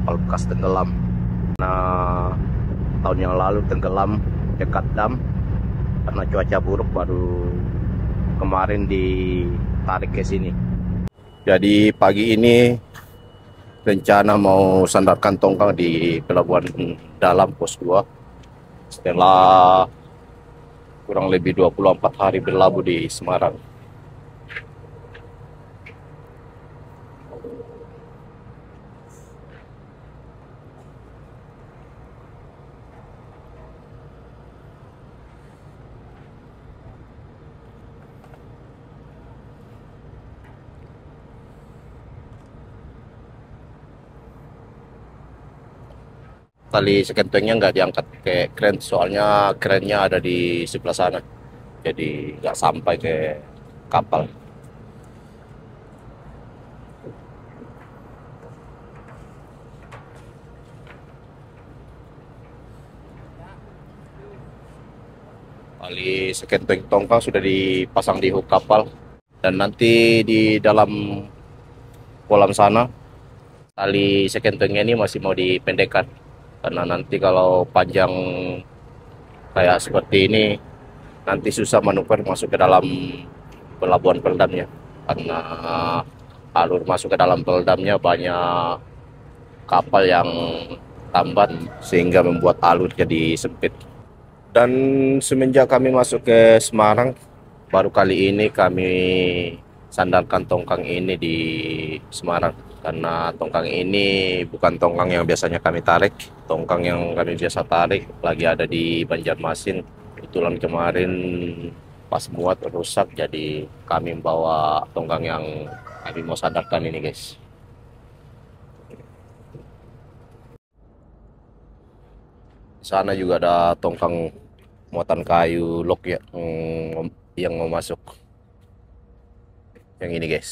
kapal bekas tenggelam. Nah, tahun yang lalu tenggelam dekat dam karena cuaca buruk, baru kemarin ditarik ke sini. Jadi pagi ini rencana mau sandarkan tongkang di pelabuhan dalam pos 2 setelah kurang lebih 24 hari berlabuh di Semarang. Tali sekentengnya nggak diangkat ke kren, soalnya kerennya ada di sebelah sana, jadi nggak sampai ke kapal. Tali sekenteng tongkang sudah dipasang di hook kapal, dan nanti di dalam kolam sana tali sekentengnya ini masih mau dipendekkan, karena nanti kalau panjang kayak seperti ini nanti susah manuver masuk ke dalam pelabuhan peredamnya, karena alur masuk ke dalam peredamnya banyak kapal yang tambat sehingga membuat alur jadi sempit. Dan semenjak kami masuk ke Semarang, baru kali ini kami sandarkan tongkang ini di Semarang, karena tongkang ini bukan tongkang yang biasanya kami tarik. Tongkang yang kami biasa tarik lagi ada di Banjarmasin. Kebetulan kemarin pas muat rusak, jadi kami membawa tongkang yang kami mau sandarkan ini, guys. Di sana juga ada tongkang muatan kayu lok ya, yang mau masuk. Yang ini, guys,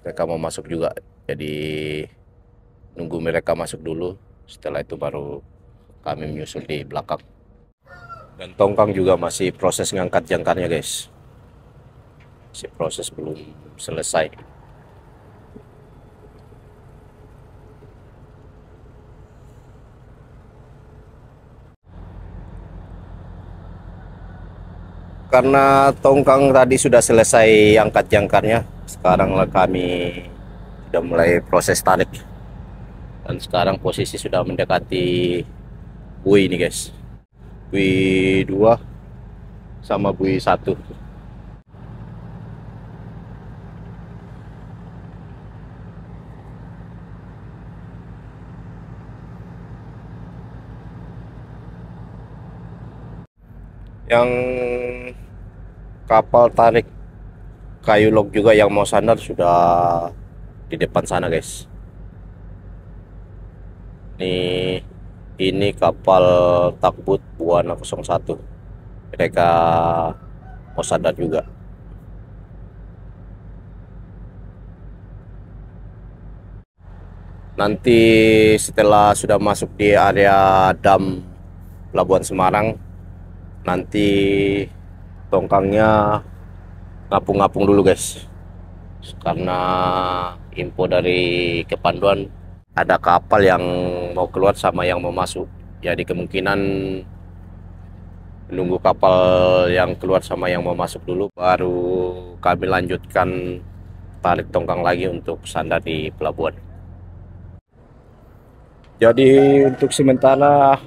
mereka mau masuk juga, jadi nunggu mereka masuk dulu, setelah itu baru kami menyusul di belakang. Dan tongkang juga masih proses ngangkat jangkarnya, guys, masih proses, belum selesai. Karena tongkang tadi sudah selesai angkat jangkarnya, sekarang kami sudah mulai proses tarik. Dan sekarang posisi sudah mendekati buoy ini, guys. Buoy 2 sama buoy 1. Yang kapal tarik kayu log juga yang mau sandar sudah di depan sana, guys. Ini kapal takbut Buana 01. Mereka mau sandar juga. Nanti setelah sudah masuk di area dam Pelabuhan Semarang, nanti tongkangnya ngapung-ngapung dulu, guys, karena info dari kepanduan ada kapal yang mau keluar sama yang mau masuk. Jadi kemungkinan menunggu kapal yang keluar sama yang mau masuk dulu, baru kami lanjutkan tarik tongkang lagi untuk sandar di pelabuhan. Jadi untuk sementara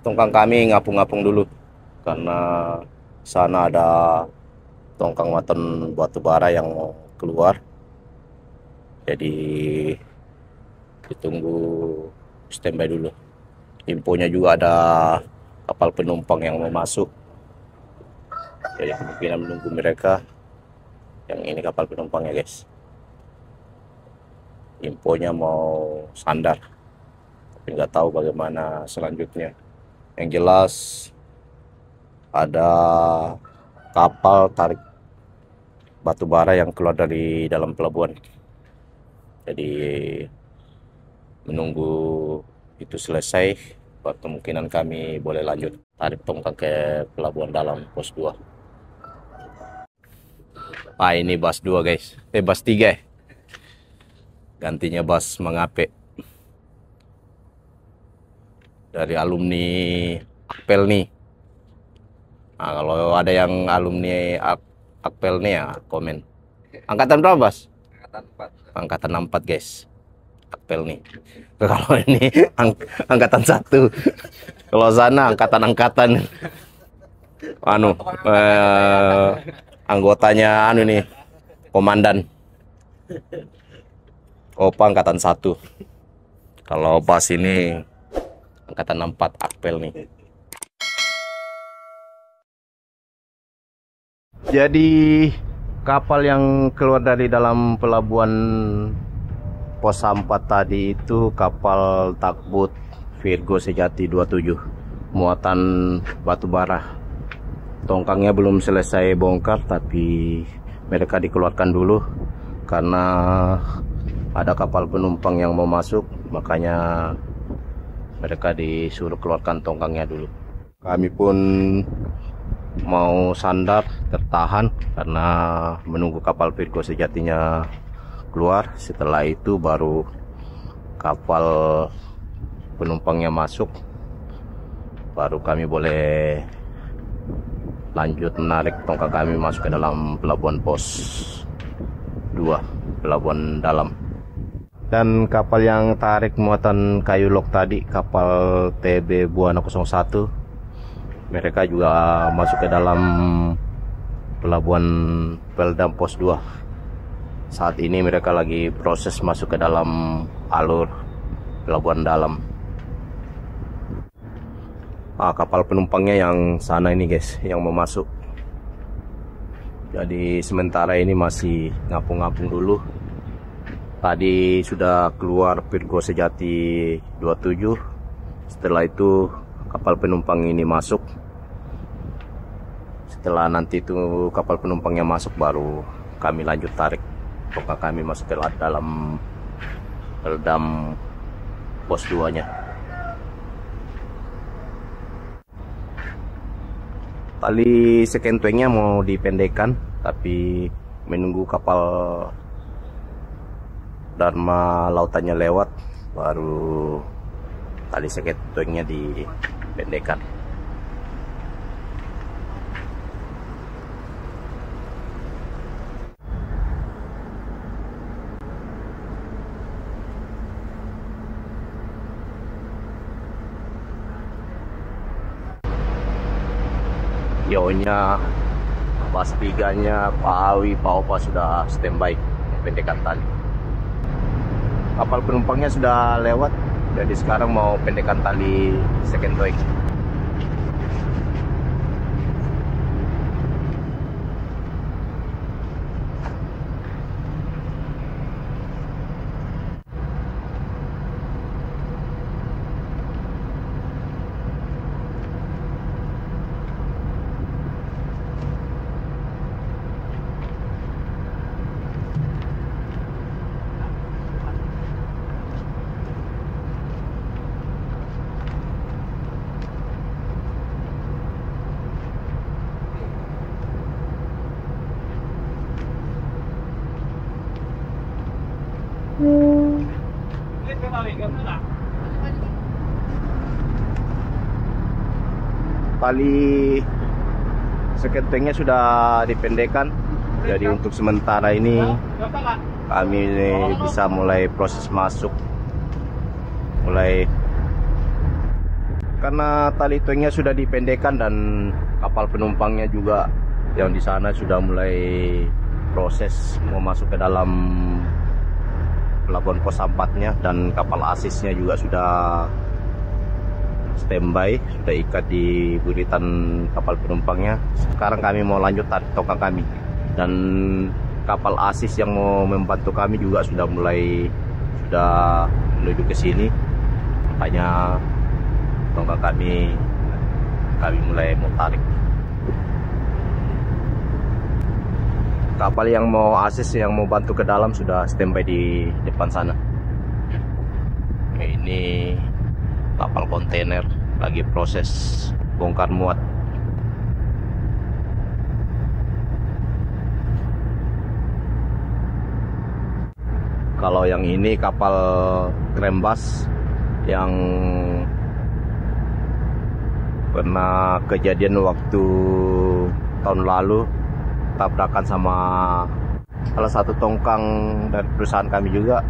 tongkang kami ngapung-ngapung dulu, karena sana ada tongkang muatan batu bara yang mau keluar, jadi ditunggu standby dulu. Infonya juga ada kapal penumpang yang mau masuk, jadi kemungkinan menunggu mereka. Yang ini kapal penumpangnya, guys, infonya mau sandar, tapi nggak tahu bagaimana selanjutnya. Yang jelas ada kapal tarik batu bara yang keluar dari dalam pelabuhan, jadi menunggu itu selesai, buat kemungkinan kami boleh lanjut tarik tongkang ke pelabuhan dalam pos 2. Ini bas 2, guys, bas 3 gantinya bas Mengape. dari alumni Akpel nih. Nah, kalau ada yang alumni Akpel nih ya komen. Angkatan berapa, Bas? Angkatan 4. Angkatan 4, guys. Akpel nih. Kalau ini angkatan 1. Kalau sana angkatan-angkatan anggotanya nih, komandan. Opa angkatan 1. Kalau Bas ini angkatan 4 Akpel nih. Jadi kapal yang keluar dari dalam pelabuhan Pos 4 tadi itu kapal Takbut Virgo Sejati 27 muatan batu bara. Tongkangnya belum selesai bongkar, tapi mereka dikeluarkan dulu karena ada kapal penumpang yang mau masuk, makanya mereka disuruh keluarkan tongkangnya dulu. Kami pun mau sandar tertahan karena menunggu kapal Virgo Sejatinya keluar. Setelah itu baru kapal penumpangnya masuk, baru kami boleh lanjut menarik tongkang kami masuk ke dalam pelabuhan Pos 2, pelabuhan dalam. Dan kapal yang tarik muatan kayu log tadi, kapal TB Buana 01, mereka juga masuk ke dalam pelabuhan Peldam Pos 2. Saat ini mereka lagi proses masuk ke dalam alur pelabuhan dalam. Kapal penumpangnya yang sana ini, guys, yang mau masuk. Jadi sementara ini masih ngapung-ngapung dulu. Tadi sudah keluar Virgo Sejati 27. Setelah itu kapal penumpang ini masuk. Setelah nanti itu kapal penumpangnya masuk, baru kami lanjut tarik tongkang kami masuk ke dalam Peldam Pos 2 nya. Tali sekentengnya mau dipendekkan, tapi menunggu kapal Dharma lautannya lewat, baru tali sekentengnya dipendekkan. Yonya, Pas 3-nya, Pak Awi, Pak Opa sudah standby pendekkan tali. Kapal penumpangnya sudah lewat, jadi sekarang mau pendekkan tali second wing. Tali sekentengnya sudah dipendekkan, jadi untuk sementara ini kami bisa mulai proses masuk, karena tali tengnya sudah dipendekkan dan kapal penumpangnya juga yang di sana sudah mulai proses mau masuk ke dalam pelabuhan Pos 4-nya, dan kapal asisnya juga sudah standby, sudah ikat di buritan kapal penumpangnya. Sekarang kami mau lanjut tarik tongkang kami, dan kapal asis yang mau membantu kami juga sudah menuju ke sini. Makanya tongkang kami mulai mau tarik. Kapal yang mau asis, yang mau bantu ke dalam sudah standby di depan sana. Ini kapal kontainer lagi proses bongkar muat. Kalau yang ini kapal Krembas yang Pernah kejadian waktu tahun lalu tabrakan sama salah satu tongkang dari perusahaan kami juga,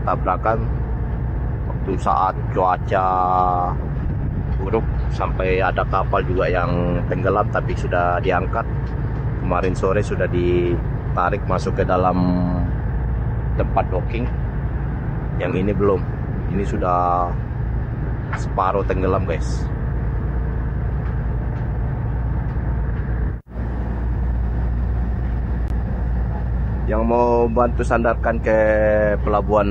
tabrakan waktu saat cuaca buruk, sampai ada kapal juga yang tenggelam tapi sudah diangkat. Kemarin sore sudah ditarik masuk ke dalam tempat docking. Yang ini belum, ini sudah separuh tenggelam guys. Yang mau bantu sandarkan ke pelabuhan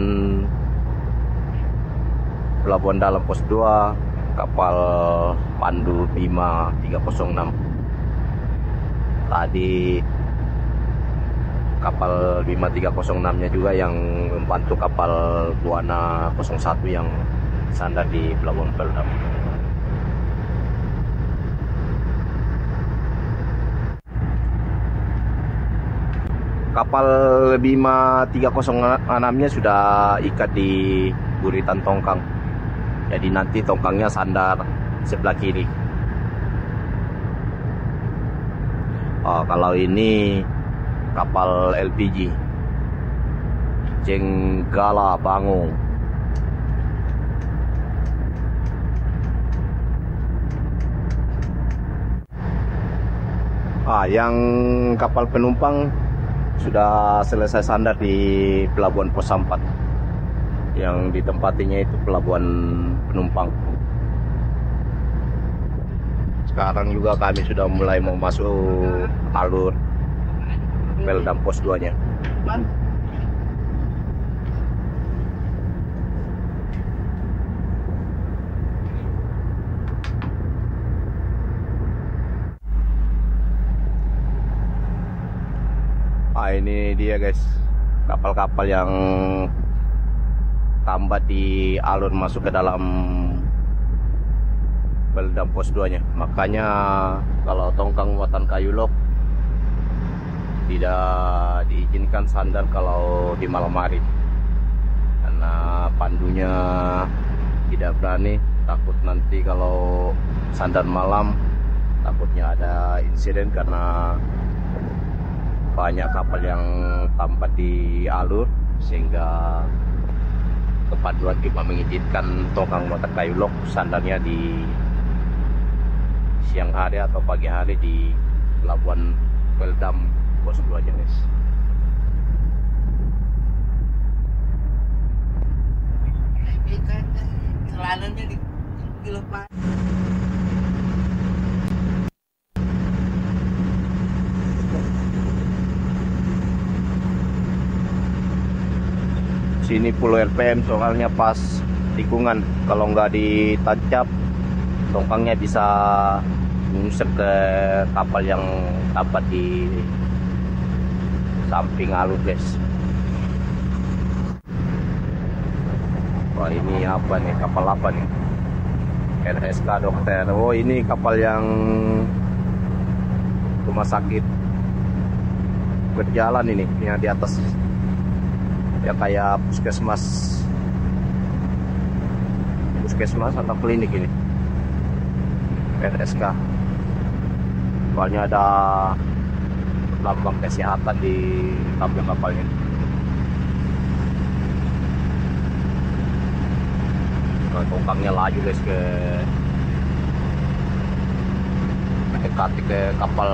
dalam pos 2 kapal Pandu Bima 306. Tadi kapal Bima 306 nya juga yang membantu kapal Buana 01 yang sandar di pelabuhan Peldam. Kapal Bima 306 nya sudah ikat di buritan tongkang. Jadi nanti tongkangnya sandar sebelah kiri. Kalau ini kapal LPG Jenggala Bangung. Yang kapal penumpang sudah selesai sandar di pelabuhan Pos 4. Yang ditempatinya itu pelabuhan penumpang. Sekarang juga kami sudah mulai mau masuk alur Peldam Pos 2 nya. Ini dia guys, kapal-kapal yang tambat di alur masuk ke dalam Peldam Pos 2 nya. Makanya kalau tongkang muatan kayu lok tidak diizinkan sandar kalau di malam hari, karena pandunya tidak berani, takut nanti kalau sandar malam takutnya ada insiden karena banyak kapal yang tambat di alur, sehingga kepaduan cuma mengizinkan tongkang muatan kayu lok sandarnya di siang hari atau pagi hari di pelabuhan Peldam Pos 2 aja guys. Dilepas. Sini Pulau RPM soalnya pas tikungan, kalau nggak ditancap tongkangnya bisa nyusep ke kapal yang dapat di samping alur guys. Wah, ini apa nih, kapal apa nih? RSK dokter. Oh, ini kapal yang rumah sakit berjalan ini yang di atas, ya kayak puskesmas atau klinik ini, RSK. Soalnya ada lambang kesehatan di samping kapalnya. Tongkangnya laju guys mendekati ke kapal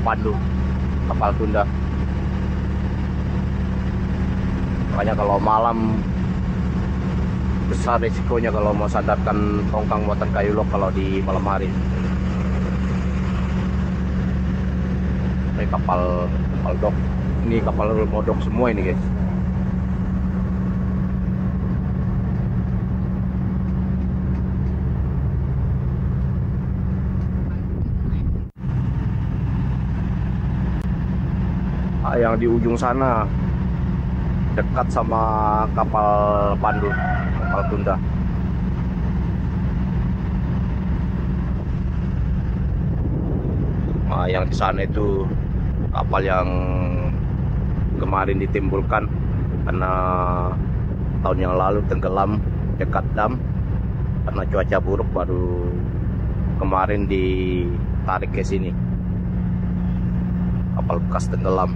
Pandu, kapal Tunda. Makanya kalau malam besar risikonya kalau mau sandarkan tongkang muatan kayu lok kalau di malam hari. Ini kapal dok, ini kapal modok semua ini guys. Yang di ujung sana dekat sama kapal Pandu, kapal Tunda. Yang di sana itu kapal yang kemarin ditimbulkan karena tahun yang lalu tenggelam dekat dam karena cuaca buruk, baru kemarin ditarik ke sini, kapal bekas tenggelam.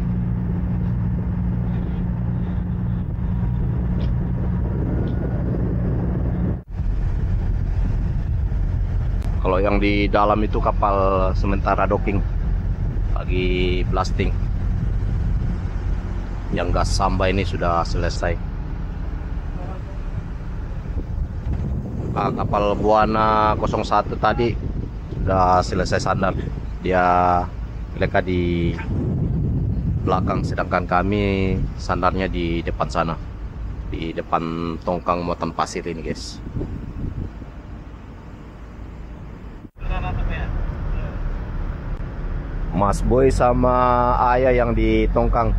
Kalau yang di dalam itu kapal sementara docking, lagi blasting. Yang gas Samba ini sudah selesai. Nah, kapal Buana 01 tadi sudah selesai sandar. Mereka di belakang, sedangkan kami sandarnya di depan sana, di depan tongkang muatan pasir ini, guys. Mas Boy sama Ayah yang di tongkang.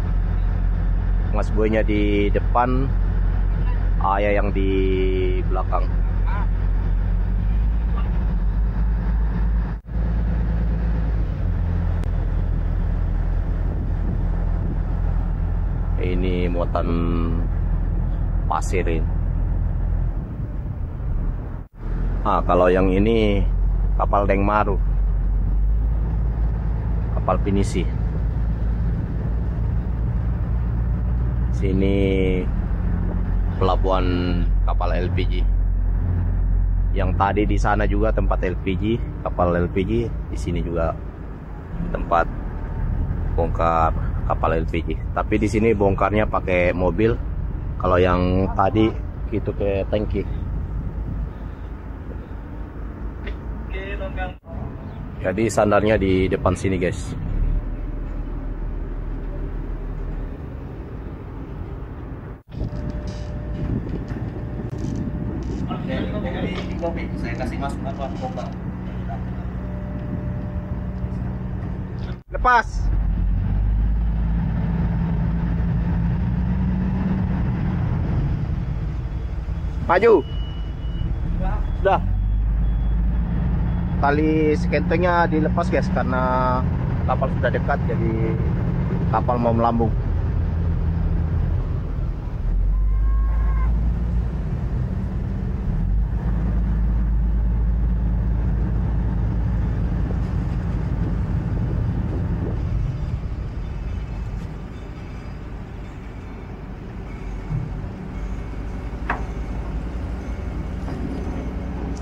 Mas Boynya di depan, Ayah yang di belakang. Ini muatan pasir ini. Kalau yang ini kapal Dengmaru, kapal pinisi. Sini pelabuhan kapal LPG. Yang tadi di sana juga tempat LPG, kapal LPG. Di sini juga tempat bongkar kapal LPG. Tapi di sini bongkarnya pakai mobil. Kalau yang tadi itu ke tangki. Jadi sandarnya di depan sini, guys. Saya kasih masuk pompa. Lepas. Maju. Sudah. Tali sekentengnya dilepas, guys, karena kapal sudah dekat, jadi kapal mau melambung.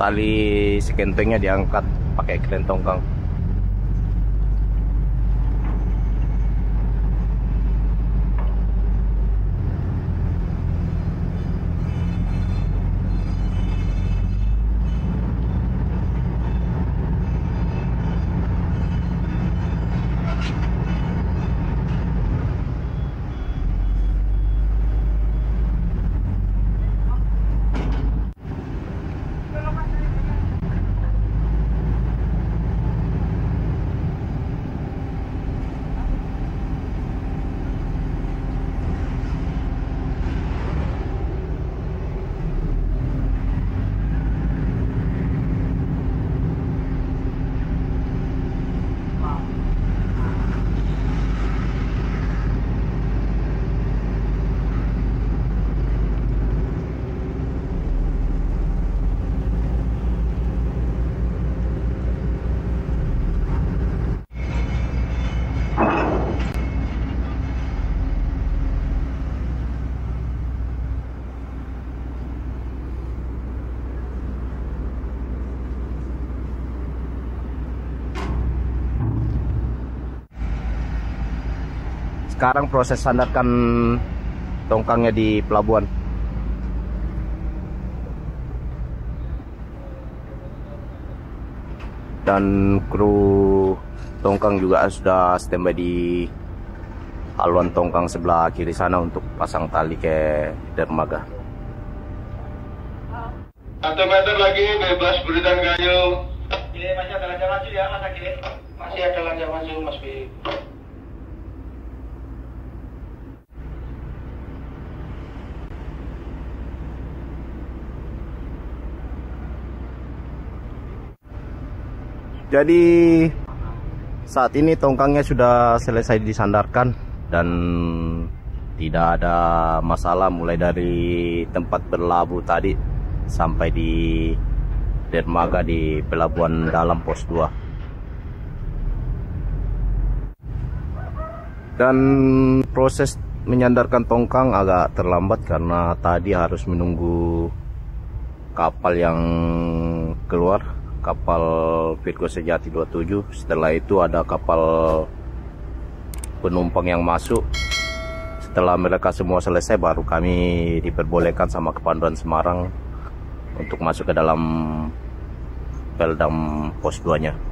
Tali sekentengnya diangkat pakai kren tongkang. Sekarang proses sandarkan tongkangnya di pelabuhan. Dan kru tongkang juga sudah standby di haluan tongkang sebelah kiri sana untuk pasang tali ke dermaga. 1 meter lagi bebas beritan kayu. Ini masih ada lancar maju ya, Mas Akil? Masih ada lancar maju, Mas B. Jadi saat ini tongkangnya sudah selesai disandarkan dan tidak ada masalah mulai dari tempat berlabuh tadi sampai di dermaga di Pelabuhan Dalam Pos 2. Dan proses menyandarkan tongkang agak terlambat karena tadi harus menunggu kapal yang keluar, kapal Virgo Sejati 27. Setelah itu ada kapal penumpang yang masuk. Setelah mereka semua selesai baru kami diperbolehkan sama Kepanduan Semarang untuk masuk ke dalam Peldam Pos 2-nya.